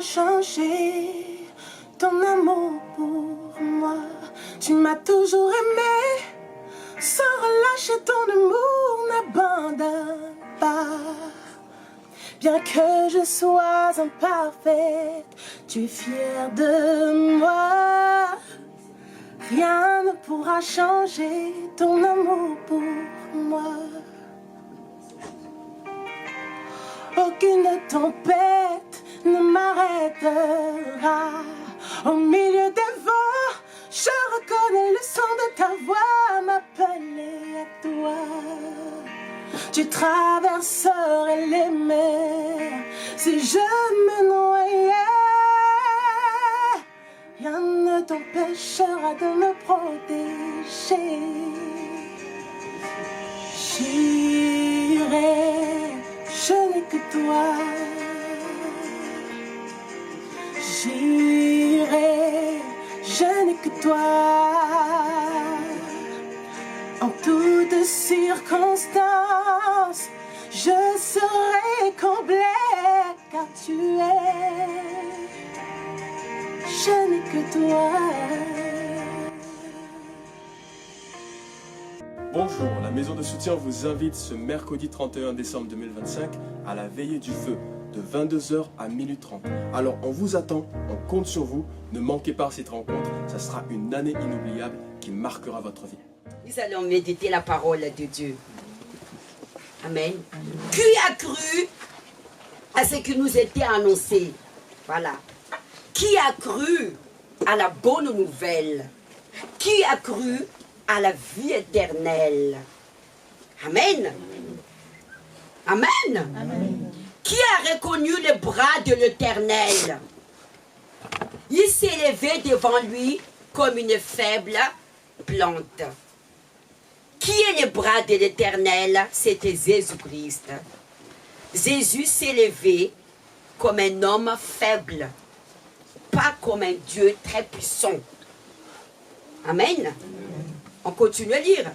pourra changer ton amour pour moi. Tu m'as toujours aimé, sans relâcher ton amour, n'abandonne pas. Bien que je sois imparfaite, tu es fière de moi. Rien ne pourra changer ton amour pour moi. Aucune tempête ne m'arrêtera. Au milieu des vents, je reconnais le son de ta voix m'appeler à toi. Tu traverserais les mers si je me noyais. Rien ne t'empêchera de me protéger. J'irai, je n'ai que toi. J'irai, je n'ai que toi. En toutes circonstances, je serai comblée car tu es. Je n'ai que toi. Bonjour, la maison de soutien vous invite ce mercredi 31 décembre 2025 à la veillée du feu de 22h à minuit 30. Alors on vous attend, on compte sur vous, ne manquez pas cette rencontre, ça sera une année inoubliable qui marquera votre vie. Nous allons méditer la parole de Dieu. Amen. Qui a cru à ce qui nous était annoncé? Voilà. Qui a cru à la bonne nouvelle? Qui a cru à la vie éternelle? Amen. Amen. Amen. Qui a reconnu les bras de l'Éternel? Il s'est levé devant lui comme une faible plante. Qui est le bras de l'Éternel? C'était Jésus-Christ. Jésus s'est levé comme un homme faible, pas comme un Dieu très puissant. Amen. On continue à lire.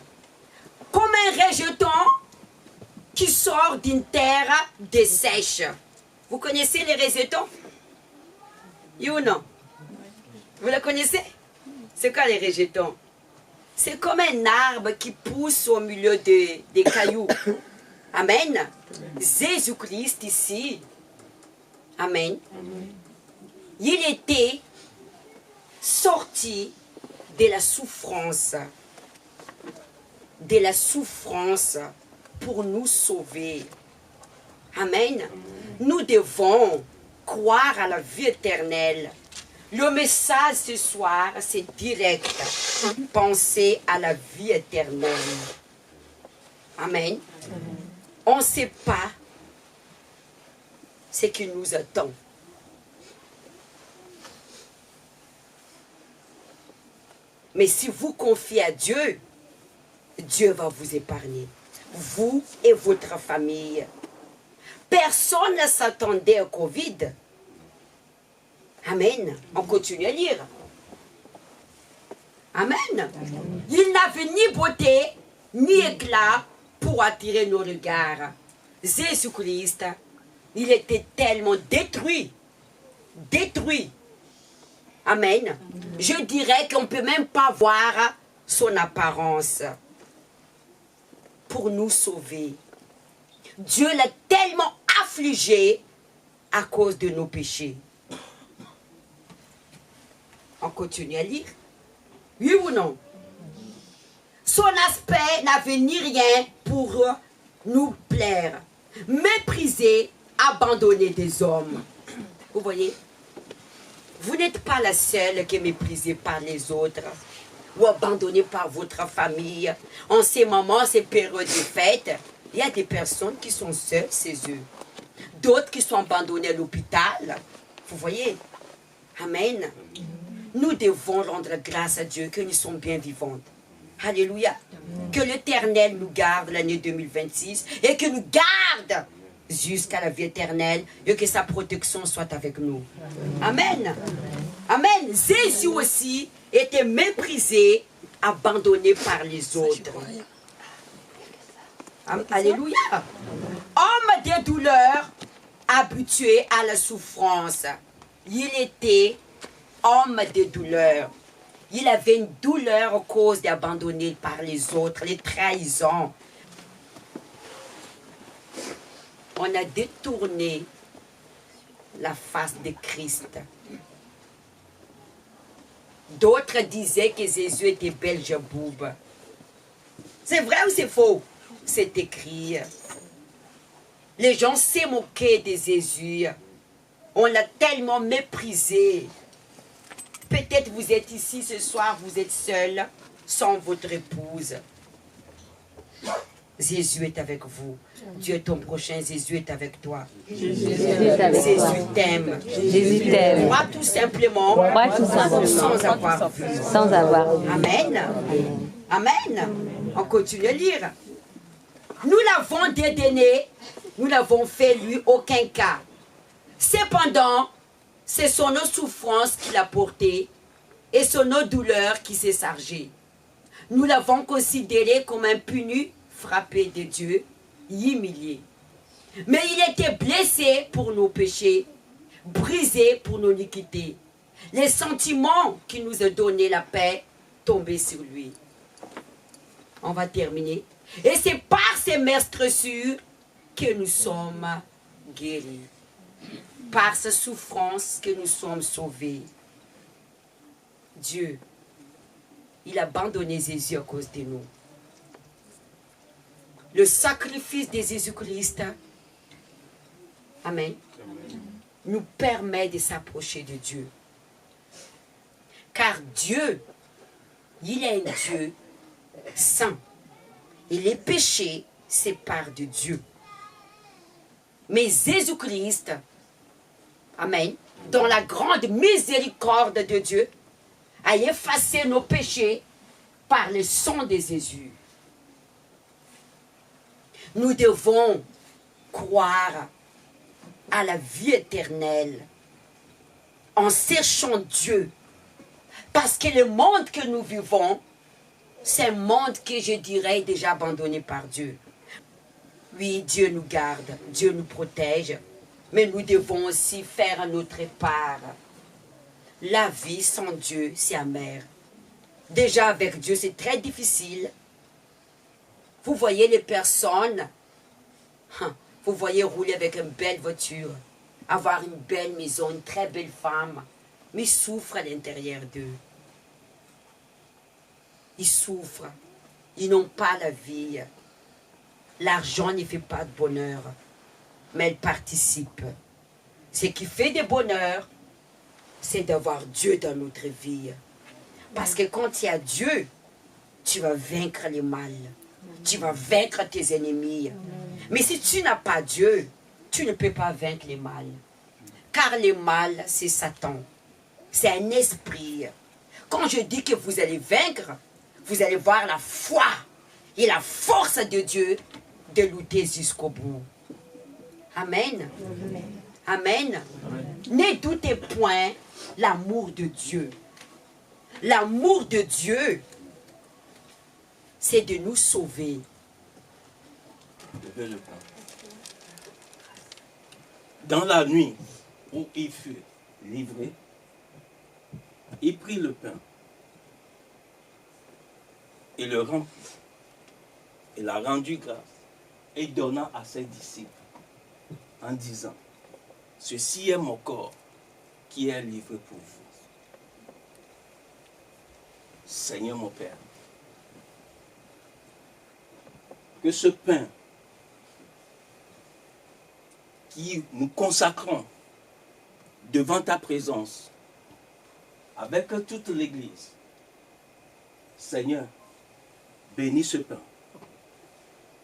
Comme un rejeton qui sort d'une terre dessèche. Vous connaissez les rejetons? Oui ou non? Vous le connaissez? C'est quoi les rejetons? C'est comme un arbre qui pousse au milieu des cailloux. Amen. Jésus-Christ ici. Amen. Il était sorti de la souffrance. De la souffrance pour nous sauver. Amen. Nous devons croire à la vie éternelle. Le message ce soir, c'est direct. Pensez à la vie éternelle. Amen. On ne sait pas ce qui nous attend. Mais si vous confiez à Dieu, Dieu va vous épargner. Vous et votre famille. Personne ne s'attendait au Covid. Amen. On continue à lire. Amen. Il n'avait ni beauté, ni éclat pour attirer nos regards. Jésus-Christ, il était tellement détruit. Détruit. Amen. Je dirais qu'on ne peut même pas voir son apparence pour nous sauver. Dieu l'a tellement affligé à cause de nos péchés. On continue à lire. Oui ou non? Son aspect n'avait ni rien pour nous plaire. Méprisé, abandonné des hommes. Vous voyez? Vous n'êtes pas la seule qui est méprisée par les autres ou abandonnée par votre famille. En ces moments, ces périodes de fête, il y a des personnes qui sont seules chez eux. D'autres qui sont abandonnées à l'hôpital. Vous voyez? Amen. Nous devons rendre grâce à Dieu que nous sommes bien vivantes. Alléluia. Que l'Éternel nous garde l'année 2026 et que nous garde jusqu'à la vie éternelle et que sa protection soit avec nous. Amen. Amen. Jésus aussi était méprisé, abandonné par les autres. Alléluia. Homme des douleurs, habitué à la souffrance. il était homme de douleur. Il avait une douleur à cause d'abandonner par les autres, les trahisons. On a détourné la face de Christ. D'autres disaient que Jésus était Belzéboub. C'est vrai ou c'est faux? C'est écrit. Les gens s'est moqué de Jésus. On l'a tellement méprisé. Peut-être vous êtes ici ce soir, vous êtes seul, sans votre épouse. Jésus est avec vous. Dieu est ton prochain, Jésus est avec toi. Jésus t'aime. Jésus t'aime. Crois tout simplement, sans avoir vu. Sans avoir. Amen. Amen. On continue à lire. Nous l'avons dédaigné, nous n'avons fait lui aucun cas. Cependant, ce sont nos souffrances qu'il a portées et ce sont nos douleurs qui s'est chargé. Nous l'avons considéré comme un puni, frappé de Dieu, humilié. Mais il était blessé pour nos péchés, brisé pour nos iniquités. Les sentiments qui nous ont donné la paix tombaient sur lui. On va terminer. Et c'est par ces meurtrissures que nous sommes guéris. Par sa souffrance que nous sommes sauvés. Dieu, il a abandonné Jésus à cause de nous. Le sacrifice de Jésus-Christ, amen, nous permet de s'approcher de Dieu. Car Dieu, il est un Dieu saint. Et les péchés séparent de Dieu. Mais Jésus-Christ, amen, dans la grande miséricorde de Dieu, a effacé nos péchés par le sang de Jésus. Nous devons croire à la vie éternelle en cherchant Dieu. Parce que le monde que nous vivons, c'est un monde que je dirais déjà abandonné par Dieu. Oui, Dieu nous garde, Dieu nous protège, mais nous devons aussi faire notre part. La vie sans Dieu, c'est amer. Déjà avec Dieu, c'est très difficile. Vous voyez les personnes, vous voyez rouler avec une belle voiture, avoir une belle maison, une très belle femme, mais ils souffrent à l'intérieur d'eux. Ils souffrent, ils n'ont pas la vie. L'argent ne fait pas de bonheur, mais elle participe. Ce qui fait du bonheur, c'est d'avoir Dieu dans notre vie. Parce que quand il y a Dieu, tu vas vaincre le mal. Tu vas vaincre tes ennemis. Mais si tu n'as pas Dieu, tu ne peux pas vaincre le mal. Car le mal, c'est Satan. C'est un esprit. Quand je dis que vous allez vaincre, vous allez voir la foi et la force de Dieu de lutter jusqu'au bout. Amen. Amen. Ne doutez point l'amour de Dieu. L'amour de Dieu, c'est de nous sauver. Levez le pain. Dans la nuit où il fut livré, il prit le pain et le remplit. Il a rendu grâce et donna à ses disciples en disant, ceci est mon corps qui est livré pour vous. Seigneur mon Père, que ce pain qui nous consacrons devant ta présence avec toute l'Église, Seigneur, bénis ce pain.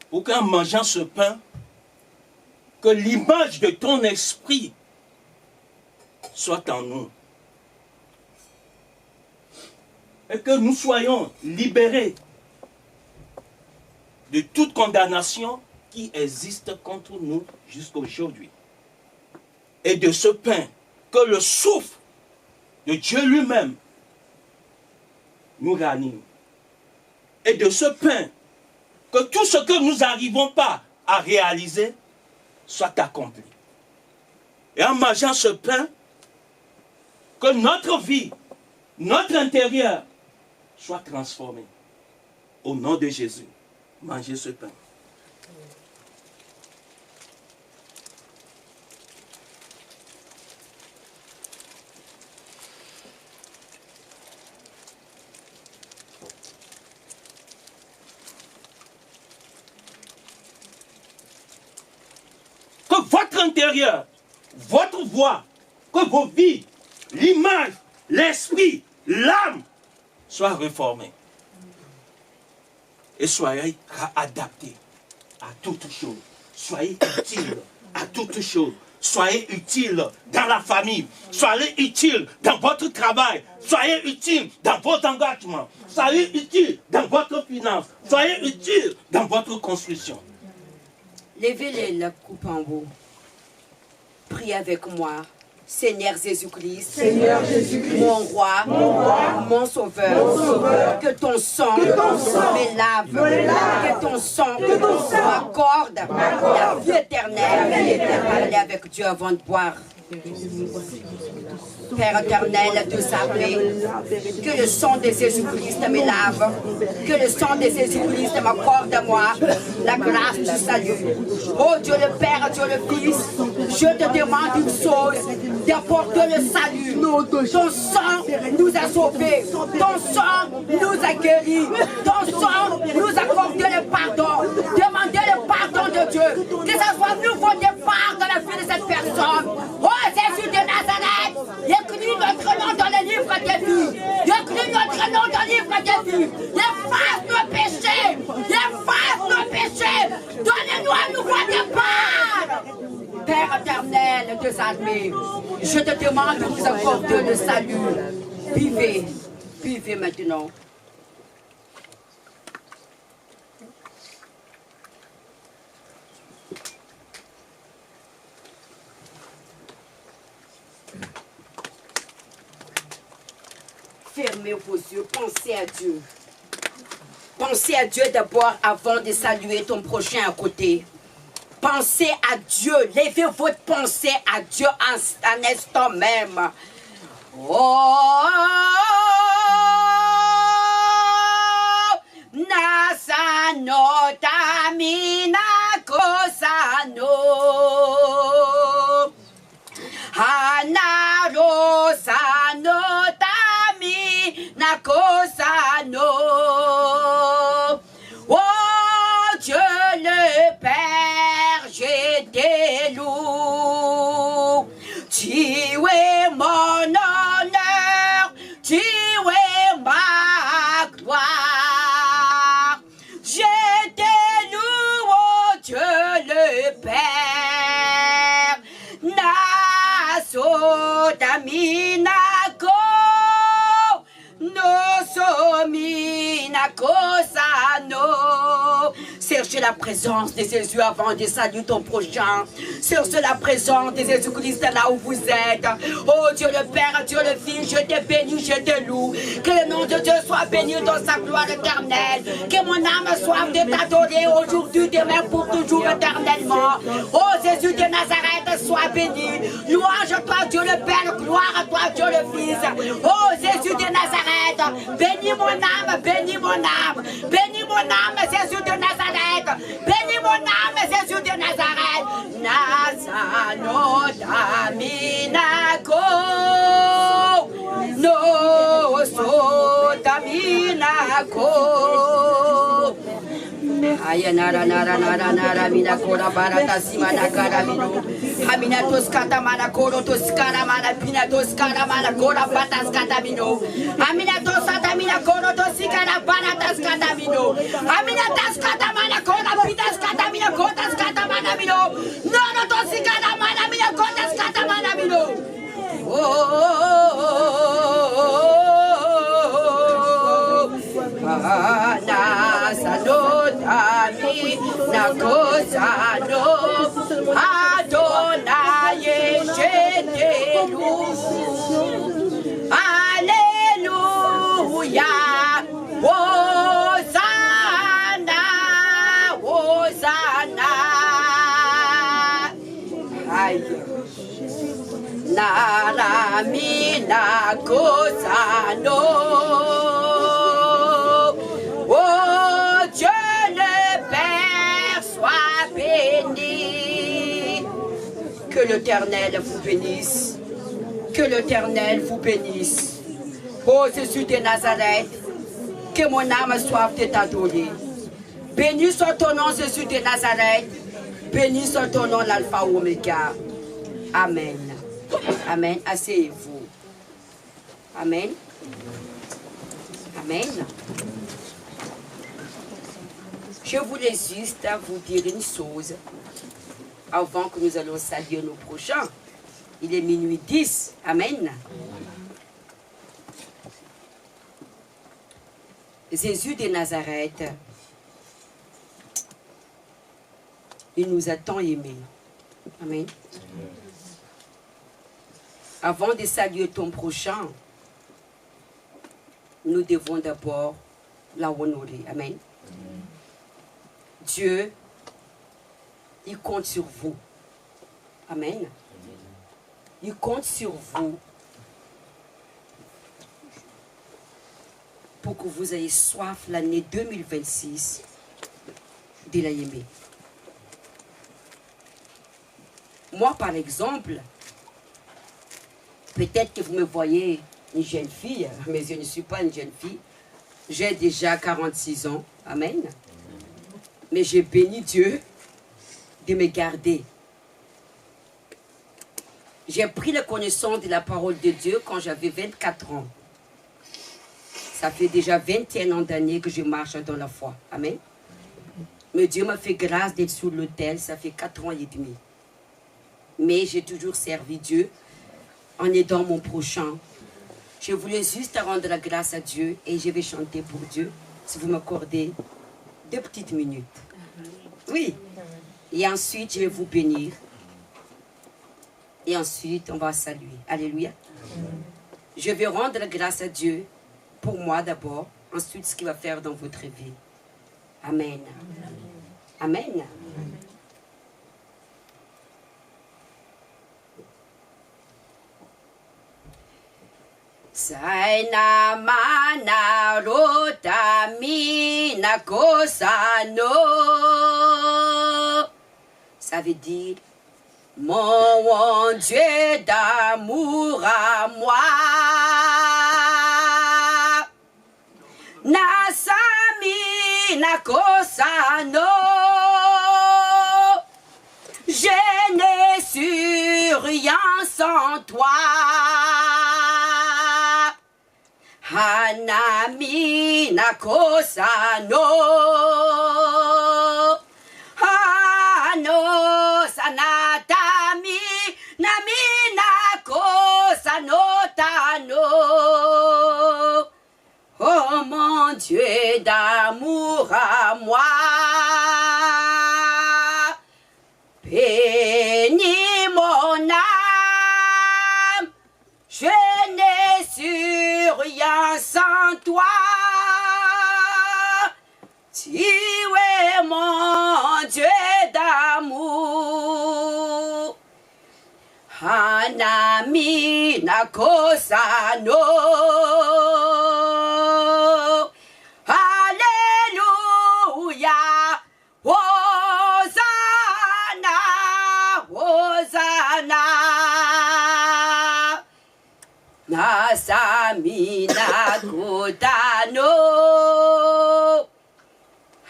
Pour qu'en mangeant ce pain, que l'image de ton esprit soit en nous. Et que nous soyons libérés de toute condamnation qui existe contre nous jusqu'aujourd'hui. Et de ce pain, que le souffle de Dieu lui-même nous ranime. Et de ce pain, que tout ce que nous n'arrivons pas à réaliser soit accompli. Et en mangeant ce pain, que notre vie, notre intérieur soit transformé. Au nom de Jésus, mangez ce pain. Que votre intérieur, votre voix, que vos vies, l'image, l'esprit, l'âme soient réformés. Et soyez adaptés à toutes choses. Soyez utiles à toutes choses. Soyez utiles dans la famille. Soyez utiles dans votre travail. Soyez utiles dans vos engagements. Soyez utiles dans votre finance. Soyez utiles dans votre construction. Levez la coupe en haut. Priez avec moi. Seigneur Jésus-Christ, mon roi, mon sauveur, que ton sang me lave, que ton sang m'accorde la vie éternelle. Parlez avec Dieu avant de boire. Père éternel de armées, que le sang de Jésus-Christ me lave, que le sang de Jésus-Christ m'accorde à moi la grâce du salut. Oh Dieu le Père, Dieu le Fils, je te demande une chose, d'apporter le salut. Ton sang nous a sauvés, ton sang nous a guéris, ton sang nous a accordé le pardon. Demandez le pardon de Dieu, que ce soit nouveau départ dans la vie de cette personne. Oh Jésus de Nazareth, écris notre nom dans le livre des vies. Écris notre nom dans le livre des vies. Efface nos péchés. Efface nos péchés. Donnez-nous un nouveau départ. Père éternel des armées, je te demande de nous accorder le salut. Vivez. Vivez maintenant. Fermez vos yeux, pensez à Dieu. Pensez à Dieu d'abord avant de saluer ton prochain à côté. Pensez à Dieu, levez votre pensée à Dieu en instant même. Oh, Nasano Tamina Kosano Hanaro Sano Nakosano. Oh Dieu le Père, je te loue. Tu es mon honneur, tu es ma gloire. Je te loue, oh Dieu le Père. Naso Daminako. Cherchez la présence de Jésus avant de saluer ton prochain. Cherchez la présence de Jésus-Christ là où vous êtes. Oh Dieu le Père, Dieu le Fils, je te bénis, je te loue. Que le nom de Dieu soit béni dans sa gloire éternelle. Que mon âme soit de t'adorer aujourd'hui, demain, pour toujours, éternellement. Oh Jésus de Nazareth, sois béni. Louange à toi Dieu le Père, gloire à toi Dieu le Fils. Oh Jésus de Nazareth, bénis mon âme, bénis mon âme. Bénis mon âme, Jésus de Nazareth. Bénis mon âme, Jésus de Nazareth. Nazano Daminako. No so Daminako. Aya nara nara nara nara mina kora barata simana kara mino. Amina toskata mana koro toskara mana pina toskara mana kora batas kata mino. Amina tosata mina koro toskara barata skata mino. Amina taskata mana kora pitas kata mina kotas kata mana mino. No no toskara mana mina kotas kata mana mino. Nasanotami nakosano Adonai Yeshitelu. Alléluia. Hosanna, Hosanna. Aïe. Nara Mina Kosano. Oh Dieu le Père, sois béni. Que l'Éternel vous bénisse. Que l'Éternel vous bénisse. Oh Jésus de Nazareth, que mon âme soif de t'adorer. Béni soit ton nom, Jésus de Nazareth. Béni soit ton nom, l'alpha ou oméga. Amen. Amen. Asseyez-vous. Amen. Amen. Je voulais juste vous dire une chose avant que nous allons saluer nos prochains. Il est minuit 10. Amen. Jésus de Nazareth, il nous a tant aimés. Amen. Avant de saluer ton prochain, nous devons d'abord la honorer. Amen. Dieu, il compte sur vous. Amen. Il compte sur vous pour que vous ayez soif l'année 2026 de l'aimer. Moi, par exemple, peut-être que vous me voyez une jeune fille, mais je ne suis pas une jeune fille. J'ai déjà 46 ans. Amen. Mais j'ai béni Dieu de me garder. J'ai pris la connaissance de la parole de Dieu quand j'avais 24 ans. Ça fait déjà 21 ans d'années que je marche dans la foi. Amen. Mais Dieu m'a fait grâce d'être sur l'autel, ça fait 4 ans et demi. Mais j'ai toujours servi Dieu en aidant mon prochain. Je voulais juste rendre la grâce à Dieu et je vais chanter pour Dieu, si vous m'accordez 2 petites minutes. Oui. Et ensuite, je vais vous bénir. Et ensuite, on va saluer. Alléluia. Je vais rendre la grâce à Dieu pour moi d'abord, ensuite ce qu'il va faire dans votre vie. Amen. Amen. Saina mana rota mina kosano. Ça veut dire mon Dieu d'amour à moi. Nasami nakosano. Je n'ai su rien sans toi. Hanami nakosano. Hano sanatami nami nakosano tano. Oh mon Dieu d'amour à moi. Bénis mon âme, je n'ai su rien sans toi. Tu es mon Dieu d'amour. Hanami nakosano. Alléluia. Hosanna, Hosanna. Nasamina Kotano.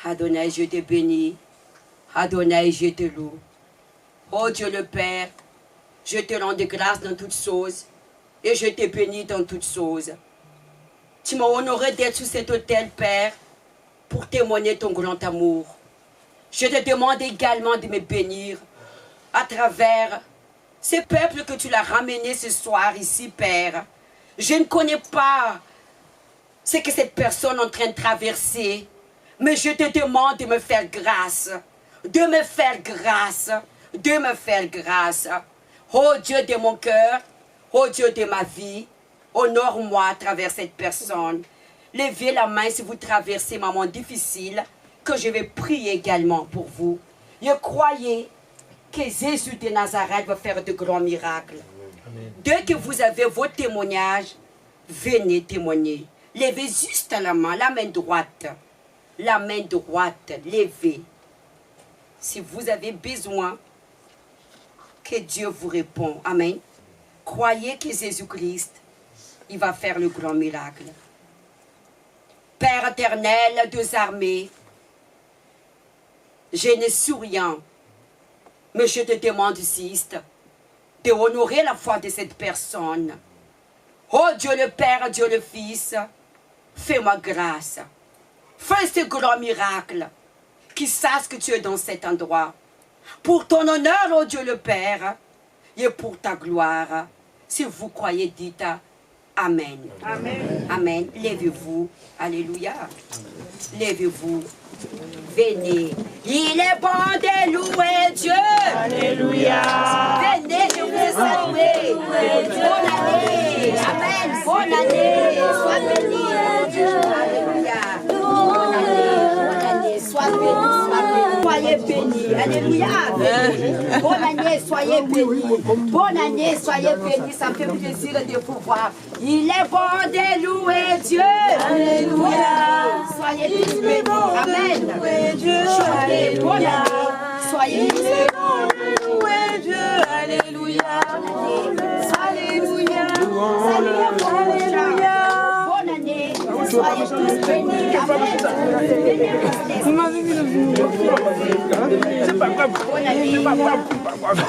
Adonai, je te bénis. Adonai, je te loue. Oh Dieu le Père, je te rends de grâce dans toutes choses et je te bénis dans toutes choses. Tu m'as honoré d'être sur cet autel, Père, pour témoigner ton grand amour. Je te demande également de me bénir à travers ces peuples que tu l'as ramené ce soir ici, Père. Je ne connais pas ce que cette personne est en train de traverser, mais je te demande de me faire grâce, de me faire grâce, de me faire grâce. Oh Dieu de mon cœur, oh Dieu de ma vie, honore-moi à travers cette personne. Levez la main si vous traversez un moment difficile, que je vais prier également pour vous. Je croyais que Jésus de Nazareth va faire de grands miracles. Dès que vous avez vos témoignages, venez témoigner. Levez juste la main droite. La main droite, levez. Si vous avez besoin, que Dieu vous répond. Amen. Croyez que Jésus-Christ, il va faire le grand miracle. Père éternel des armées, je ne suis rien, mais je te demande juste de honorer la foi de cette personne. Oh Dieu le Père, Dieu le Fils, fais-moi grâce. Fais ce grand miracle, qu'il sache que tu es dans cet endroit. Pour ton honneur, oh Dieu le Père, et pour ta gloire. Si vous croyez, dites Amen. Amen. Amen. Levez-vous. Alléluia. Levez-vous. Venez. Il est bon de louer Dieu. Alléluia. Venez, je vous salue. Bonne année. Amen. Bonne année. Sois béni. Alléluia. Bonne année. Bonne année. Sois béni. Sois béni. Soyez bénis. Alléluia. Bonne année. Soyez bénis. Bonne année. Soyez bénis. Ça me fait plaisir de vous voir. Il est bon de louer Dieu. Alléluia. Soyez tous bénis. Amen. Chantez, bonne année. Soyez tous bénis. Louez Dieu. Alléluia. Alléluia. Alléluia. Bonne année. Soyez tous bénis. Bonne année.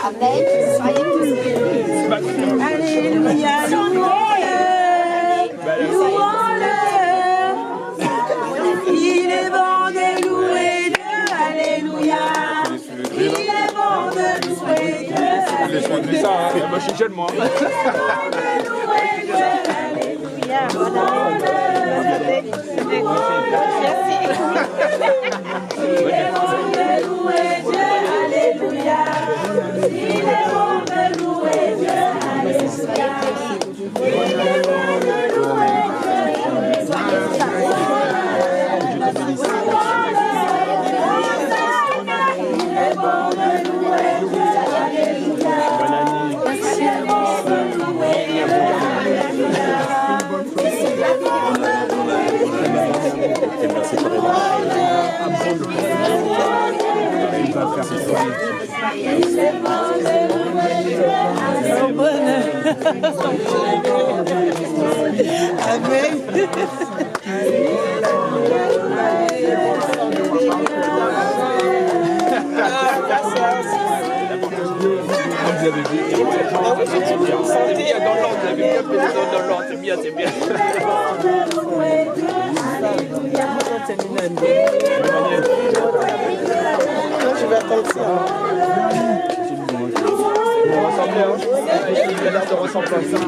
Amen. Soyez tous bénis. Alléluia. Il est bon de louer Dieu, alléluia. Il est bon de louer Dieu, alléluia. Moi je suis jeune moi. Il est bon de louer Dieu, alléluia. Il est bon de louer Dieu, alléluia. Il est bon de louer Dieu, alléluia. Il est bon de louer Vous avez vu, santé dans l'ordre, vous avez bien fait dans l'ordre, c'est bien, c'est bien. Je vais attendre ça. Vous ressemblez, hein? Il a l'air de ressembler à ça.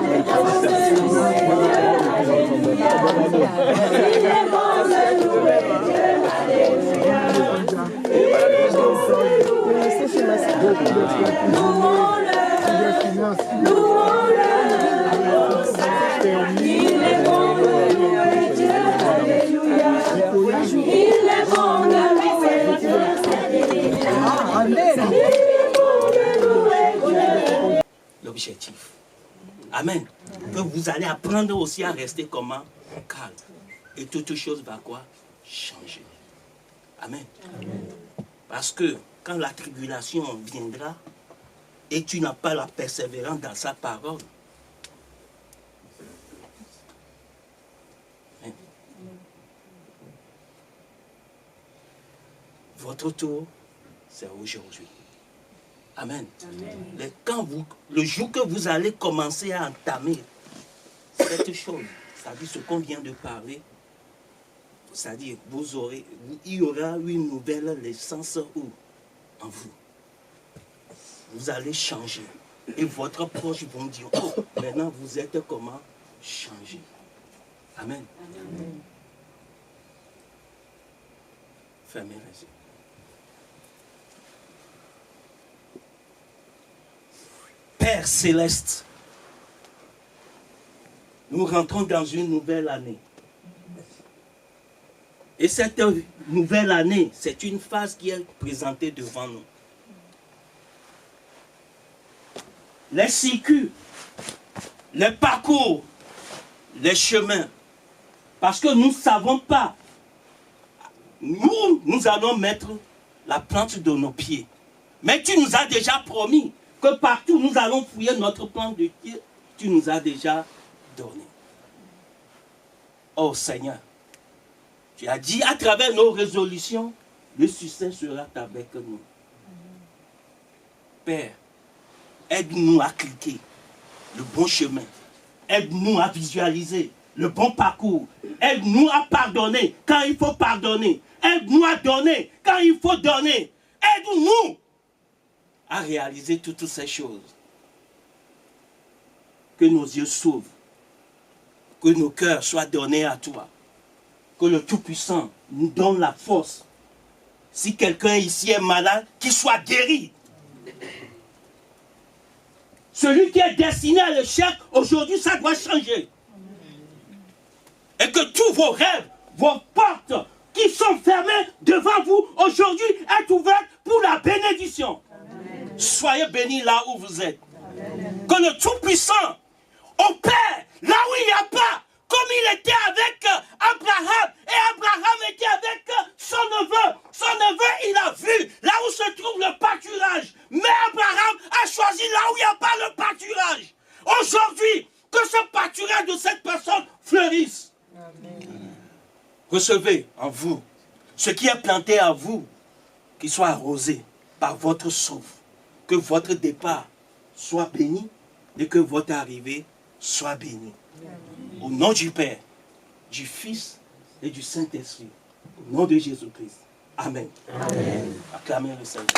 L'objectif. Amen. Que vous allez apprendre aussi à rester comment? Calme. Et toute chose va quoi? Changer. Amen. Parce que quand la tribulation viendra et tu n'as pas la persévérance dans sa parole, votre tour, c'est aujourd'hui. Amen. Le jour que vous allez commencer à entamer cette chose, c'est-à-dire ce qu'on vient de parler, c'est-à-dire il y aura une nouvelle naissance en vous. Vous allez changer. Et votre proche vont dire, oh, maintenant vous êtes comment? Changé. Amen. Amen. Fermez les yeux. Père céleste, nous rentrons dans une nouvelle année. Et cette nouvelle année, c'est une phase qui est présentée devant nous. Les circuits les parcours, les chemins. Parce que nous ne savons pas. Nous allons mettre la plante de nos pieds. Mais tu nous as déjà promis que partout nous allons fouiller notre plante de pied. Tu nous as déjà donné. Oh Seigneur, tu as dit à travers nos résolutions, le succès sera avec nous. Père, aide-nous à cliquer le bon chemin. Aide-nous à visualiser le bon parcours. Aide-nous à pardonner quand il faut pardonner. Aide-nous à donner quand il faut donner. Aide-nous à réaliser toutes ces choses. Que nos yeux s'ouvrent. Que nos cœurs soient donnés à toi. Que le Tout-Puissant nous donne la force. Si quelqu'un ici est malade, qu'il soit guéri. Celui qui est destiné à l'échec, aujourd'hui, ça doit changer. Et que tous vos rêves, vos portes qui sont fermées devant vous, aujourd'hui, est ouverte pour la bénédiction. Amen. Soyez bénis là où vous êtes. Amen. Que le Tout-Puissant opère là où il n'y a pas, comme il était avec Abraham, et Abraham était avec son neveu. Son neveu, il a vu là où se trouve le pâturage. Mais Abraham a choisi là où il n'y a pas le pâturage. Aujourd'hui, que ce pâturage de cette personne fleurisse. Amen. Recevez en vous ce qui est planté à vous, qu'il soit arrosé par votre souffle. Que votre départ soit béni et que votre arrivée soit bénie. Au nom du Père, du Fils et du Saint-Esprit. Au nom de Jésus-Christ. Amen. Amen. Acclamez le Seigneur.